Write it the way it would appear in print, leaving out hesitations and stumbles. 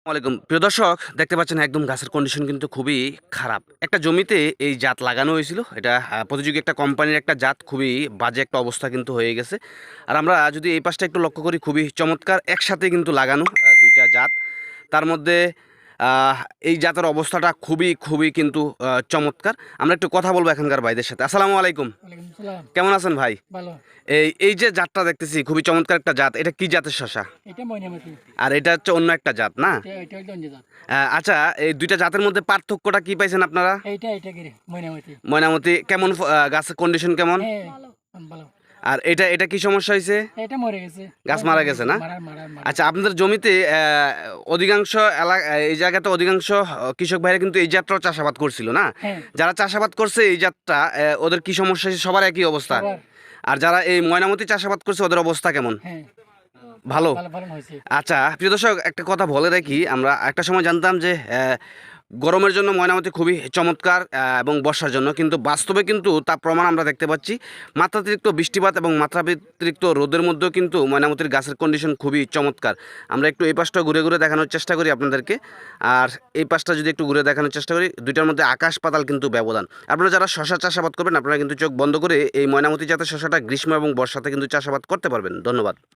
ওয়ালাইকুম প্রিয় দর্শক, দেখতে পাচ্ছেন একদম গাছের কন্ডিশন কিন্তু খুবই খারাপ। একটা জমিতে এই জাত লাগানো হয়েছিল, এটা প্রতিযোগী একটা কোম্পানির একটা জাত, খুবই বাজে একটা অবস্থা কিন্তু হয়ে গেছে। আর আমরা যদি এই পাশটা একটু লক্ষ্য করি, খুবই চমৎকার একসাথে কিন্তু লাগানো দুইটা জাত। তার মধ্যে আহ, এই জাতের অবস্থাটা খুবই খুবই কিন্তু চমৎকার। আমরা একটু কথা বলবো এখানকার ভাইদের সাথে। আসসালামু আলাইকুম, ওয়ালাইকুম সালাম। কেমন আছেন ভাই? ভালো। এই এই যে জাতটা দেখতেছি খুবই চমৎকার একটা জাত, এটা কি জাতের শশা? এটা ময়নামতি। আর এটা হচ্ছে অন্য একটা জাত না? এটা হলো অন্য জাত। আচ্ছা, এই দুইটা জাতের মধ্যে পার্থক্যটা কি পাইছেন আপনারা? এটা গিরে ময়নামতি। ময়নামতি কেমন, গাছের কন্ডিশন কেমন? হ্যাঁ, ভালো। আর এটা এটা কি সমস্যা হয়েছে? এটা মরে গেছে। গাছ মারা গেছে না? মারা। আচ্ছা, আপনাদের জমিতে অধিকাংশ এলাকা, এই জায়গাতে অধিকাংশ কৃষক ভাইরা কিন্তু এই জাতটাও চাষাবাদ করছিল না? হ্যাঁ, যারা চাষাবাদ করছে এই জাতটা, ওদের কি সমস্যা হয়েছে? সবার একই অবস্থা? সবার। আর যারা এই ময়নামতি চাষাবাদ করছে ওদের অবস্থা কেমন? হ্যাঁ, ভালো। ভালো ভালো হয়েছে। আচ্ছা প্রিয় দর্শক, একটা কথা বলে রাখি, আমরা একটা সময় জানতাম যে গরমের জন্য ময়নামতি খুবই চমৎকার, এবং বর্ষার জন্য, কিন্তু বাস্তবে কিন্তু তা প্রমাণ আমরা দেখতে পাচ্ছি। মাত্রাতিরিক্ত বৃষ্টিপাত এবং মাত্রাতিরিক্ত রোদের মধ্যেও কিন্তু ময়নামতির গাছের কন্ডিশন খুবই চমৎকার। আমরা একটু এই পাশটা ঘুরে ঘুরে দেখানোর চেষ্টা করি আপনাদেরকে, আর এই পাশটা যদি একটু ঘুরে দেখানোর চেষ্টা করি, দুইটার মধ্যে আকাশ পাতাল কিন্তু ব্যবধান। আপনারা যারা শশা চাষাবাদ করবেন, আপনারা কিন্তু চোখ বন্ধ করে এই ময়নামতি জাতের শশাটা গ্রীষ্ম এবং বর্ষাতে কিন্তু চাষাবাদ করতে পারবেন। ধন্যবাদ।